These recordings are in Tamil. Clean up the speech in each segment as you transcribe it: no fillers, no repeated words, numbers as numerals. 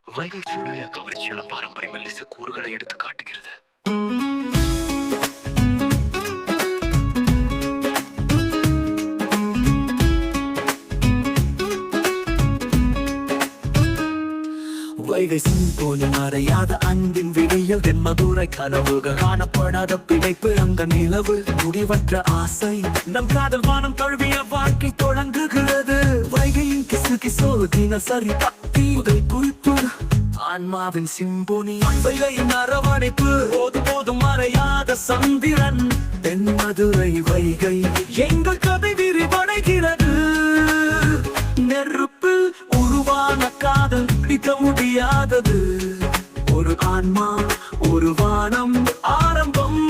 வைகை சூழலிய கவர்ச்சியான பாரம்பரிய மெல்லிச கூறுகளை எடுத்து காட்டுகிறது. வைகை சிம்போனி மறையாத அன்பின் விடியல் தென்மதுரை கனவுகள் காணப்படாத பிழைப்பு அங்க நிலவு முடிவற்ற ஆசை நம் காதல் வானம் தழுவிய வாழ்க்கை தொடங்குகிறது. வைகையின் கிசு கிசோ தினசரி பக்தி உதவி குறிப்பு ஆன்மாவின் சிம்போனி வைகையின் அரவணைப்பு போதும் மறையாத சந்திரன் தென்மதுரை வைகை எங்கள் கதை விரிவடைகிறது. நெருப்பில் உருவான காதல் பிடிக்க முடியாதது. ஒரு ஆன்மா ஒரு வானம் ஆரம்பம்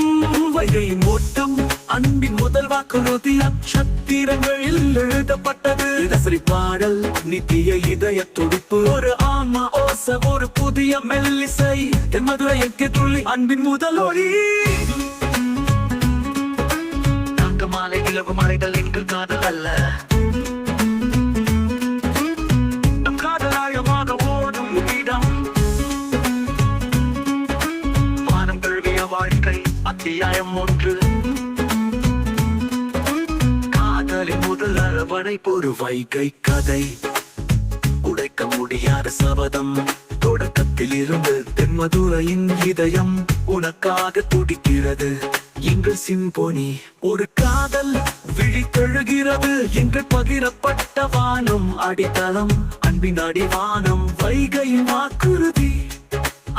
வைகையின் ஓட்டம் அன்பின் முதல் வாக்குறுதி நட்சத்திரங்களில் எழுதப்பட்டது. இடசரி பாடல் நித்திய இதய துடிப்பு ஒரு ஆன்மா ஓச ஒரு புதிய மெல்லிசை தென்மதுரை எக்கத்துள்ளி அன்பின் முதல் ஒளி. தங்க மாலை இலவு மலைகள் எங்கள் காதல் அல்ல, அத்தியாயம் 1. காதலின் முதல் அரவணைப்பு ஒரு வைகை கதை, உடைக்க முடியாத சபதம். தொடக்கத்தில் இருந்து தென்மதுரையின் இதயம் உனக்காக துடிக்கிறது. எங்கள் சிம்போனி ஒரு காதல் விழித்தெழுகிறது. எங்கள் பகிரப்பட்ட வானம் அடித்தளம் அன்பின் அடிவானம் வைகையின் வாக்குறுதி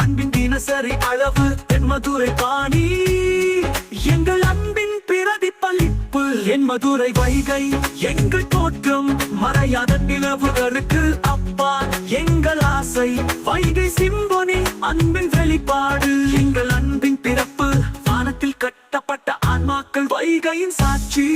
அன்பின் தினசரி அளவு தென்மதுரை பாணி எங்கள் அன்பின் பிரதிபலிப்பு தென்மதுரை வைகை எங்கள் தோற்றம் மறையாத நிலவுகளுக்கு அப்பா எங்கள் ஆசை வைகை சிம்போனி அன்பின் வெளிப்பாடு எங்கள் அன்பின் பிறப்பு வானத்தில் கட்டப்பட்ட ஆன்மாக்கள் வைகையின் சாட்சி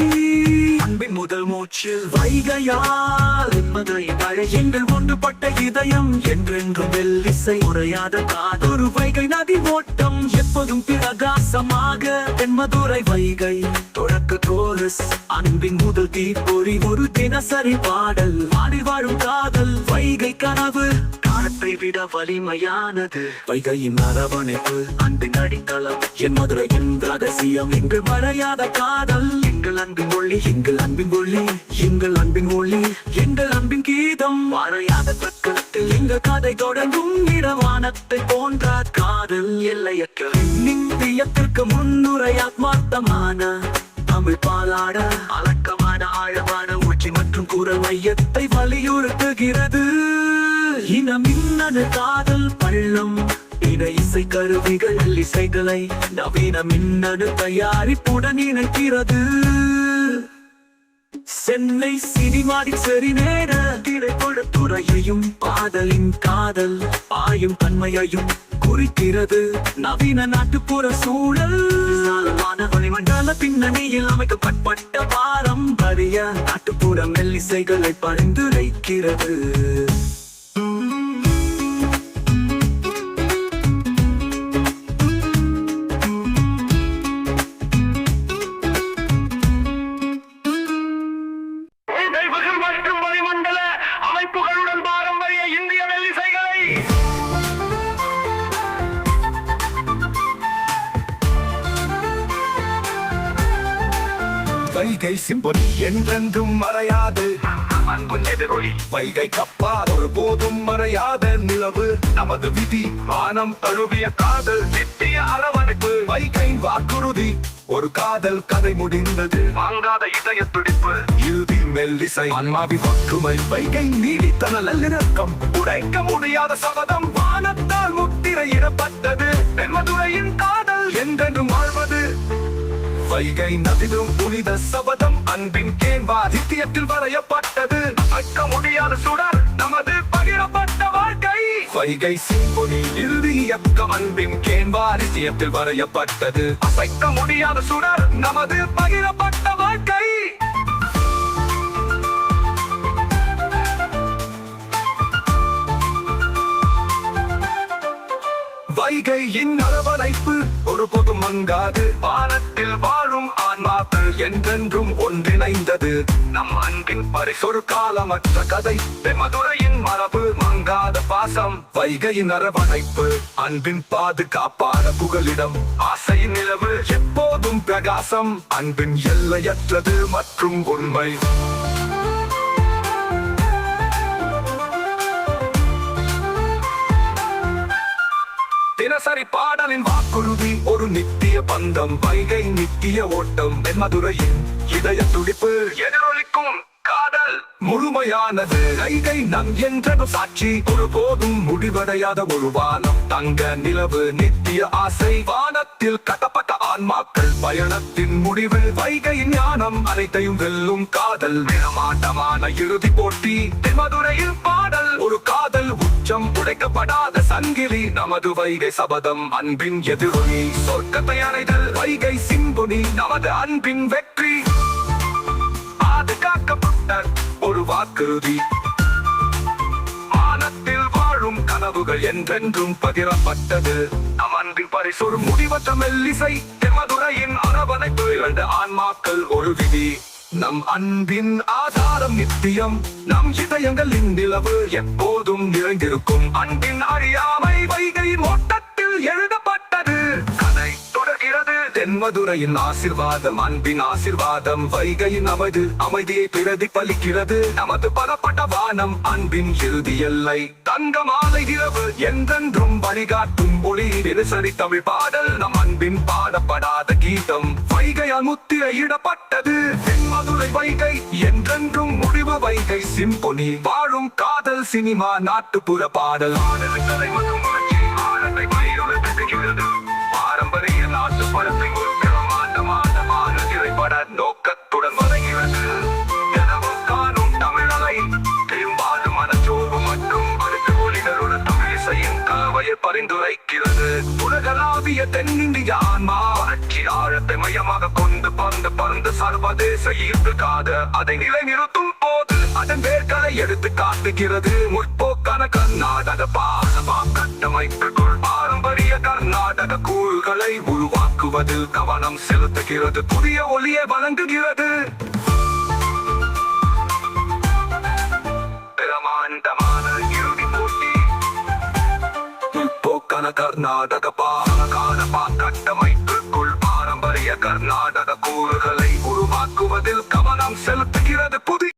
அன்பின் முதல் மூச்சு வைகையால் தென்மதுரை மழை எங்கள் ஒன்றுபட்ட இதயம் என்றென்றும் மெல்லிசை உரையாத காதொரு வைகை நதி ஓட்டம் எப்போதும் பிரகாசமாக தென்மதுரை வைகை தொடக்க கோரஸ் அன்பின் முதல் தீப்பொறி ஒரு தினசரி பாடல் ஆடி வாழும் காதல் வைகை கனவு காலத்தை விட வலிமையானது வைகையின் அரவணைப்பு அன்பின் அடித்தளம் என் மதுரையின் ரகசியம் எங்கள் மறையாத காதல் எங்கள் அன்பின் ஒளி எங்கள் அன்பின் ஒளி எங்கள் அன்பின் ஒளி எங்கள் அன்பின் கீதம் மறையாத பக்கத்தில் எங்கள் கதை தொடங்கும் இடவானத்தை போன்ற காதல் எல்லையற்ற நிந்தியத்திற்கு முன்னுரை ஆத்மார்த்தமான தமிழ் பாலாட அலக்கமான ஆழமான உச்சி மற்றும் குரல் மையத்தை வலியுறுத்துகிறது. இன மின்னணு காதல் பள்ளம் இன இசை கருவிகள் இசைகளை நவீன மின்னணு தயாரிப்புடன் இணைக்கிறது. சென்னை சினிமாடிக் சரி நேர திரைப்பட துறையையும் பாடலின் காதல் பாயும் தன்மையையும் குறிக்கிறது. நவீன நாட்டுப்புற சூழல் வளிமண்டல பின்னணியில் அமைக்கப்பட்ட பாரம்பரிய நாட்டுப்புற மெல்லிசைகளை பரிந்துரைக்கிறது. வைகை சிம்பொனி என்றென்றும் மறையாது அன்பும் எதிரொலி வைகை கப்பால் ஒரு போதும் மறையாத நிலவு நமது விதி வானம் தழுவிய காதல் நித்திய அரவணைப்பு வைகை வாக்குறுதி ஒரு காதல் கதை முடிந்தது வாங்காத இதய துடிப்பு இறுதி மெல்லிசை ஆன்மாவின் ஒற்றுமை வைகை நீடித்தன நல்லிணக்கம் உடைக்க முடியாத சபதம் வானத்தால் முத்திரையிடப்பட்டது தென்மதுரையின் காதல் என்றென்றும் வாழ்வது வைகை நதிடும் புனித சபதம் அன்பின் கேன்வா நித்தியத்தில் வரையப்பட்டது அக்க முடியாத சுடர் நமது பகிரப்பட்ட வாழ்க்கை வைகை சிம்பொனி இறுதி இயக்கம் அன்பின் கேன்வா நித்தியத்தில் வரையப்பட்டது அசைக்க முடியாத சுடர் நமது பகிரப்பட்ட வாழ்க்கை. வைகையின் அரவணைப்பு ஒருபோதும் மங்காது. வானத்தில் வாழும் ஆன்மாக்கள் என்றென்றும் ஒன்றிணைந்தது. நம் அன்பின் பரிசொரு காலமற்ற கதை. மதுரையின் மரபு மங்காத பாசம். வைகையின் அரவணைப்பு அன்பின் பாதுகாப்பான புகலிடம். ஆசையின் நிலவு எப்போதும் பிரகாசம். அன்பின் எல்லையற்றது மற்றும் உண்மை. தினசரி பாடலின் வாக்குறுதி ஒரு நித்திய பந்தம். வைகை நித்திய ஓட்டம். மதுரையின் இதய துடிப்பு எதிரொலிக்கும் காதல் முழுமையானது. வைகை நம் என்றது சாட்சி. ஒருபோதும் முடிவடையாத ஒரு வானம். தங்க நிலவு நித்திய ஆசை. வானத்தில் கட்டப்பட்ட ஆன்மாக்கள் பயணத்தின் முடிவு. வைகையின் ஞானம் அனைத்தையும் வெல்லும் காதல். நிறமாட்டமான இறுதி போட்டி. மதுரையில் பாடல் ஒரு காதல் உச்சம். உடைக்கப்படாத சங்கிலி. நமது வைகை சபதம் அன்பின் எதிரொலி. சொர்க்கத்தை அடைதல் வைகை சிம்பொனி. நமது அன்பின் வெற்றி. பாதுகாக்கப்பட்ட ஒரு வாக்குறுதி. வானத்தில் வாழும் கனவுகள் என்றென்றும் பகிரப்பட்டது. நம் அன்பின் பரிசொரு முடிவற்ற மெல்லிசை. மதுரையின் அரவணைப்பு இரண்டு ஆன்மாக்கள் ஒரு விதி. நம் அன்பின் ஆதாரம் நித்தியம். நம் இதயங்களின் நிலவு எப்போதும் நிறைந்திருக்கும். அன்பின் அறியாமை வைகையின் ஓட்டத்தில் எழுதப்பட்டது. கதை தொடர்கிறது. தென்மதுரையின் ஆசிர்வாதம் அன்பின் ஆசிர்வாதம். வைகையின் அமைதியை பிரதிபலிக்கிறது. நமது பலப்பட்ட வானம் அன்பின் இறுதி எல்லை. தங்க மாலை இரவு என்றென்றும் வழிகாட்டும் ஒளி. தினசரி தமிழ் பாடல் நம் அன்பின் பாடப்படாத கீதம். வைகையால் முத்திரையிடப்பட்டது தென்மதுரை வைகை. என்றென்றும் முடிவு வைகை சிம்பொனி. வாழும் காதல் சினிமா நாட்டுப்புற பாடல். பாரம்பரிய நாட்டு படத்தை ஒரு பிரமாண்டமான திரைப்பட நோக்கத்துடன் வழங்குகிறது. தினமும் காணும் தமிழலை பெரும்பாலும் மனச்சோர்வு மற்றும் அடுத்த ஒளிகளுடன் தமிழிசையின் கலவையில் பரிந்துரைக்கிறது. உலகளாவிய தென்னிந்திய ஆன்மா வறட்சி ஆழத்தை மையமாக கொண்டு பறந்து சர்வதேச ஈர்ப்புக்காக அதை நிலைநிறுத்தும் போது அதன் வேர்களை எடுத்து காட்டுகிறது. முற்போக்கான கர்நாடக பாசமா கட்டமைப்புக்குள் பாரம்பரிய கர்நாடக கூறுகளை உருவாக்குவதில் கவனம் செலுத்துகிறது. புதிய ஒளியை வழங்குகிறது. பிரமாண்டமான இறுதி போட்டி. முற்போக்கான கர்நாடக கட்டமைப்புக்குள் பாரம்பரிய கர்நாடக கூறுகளை உருவாக்குவதில் கவனம் செலுத்துகிறது.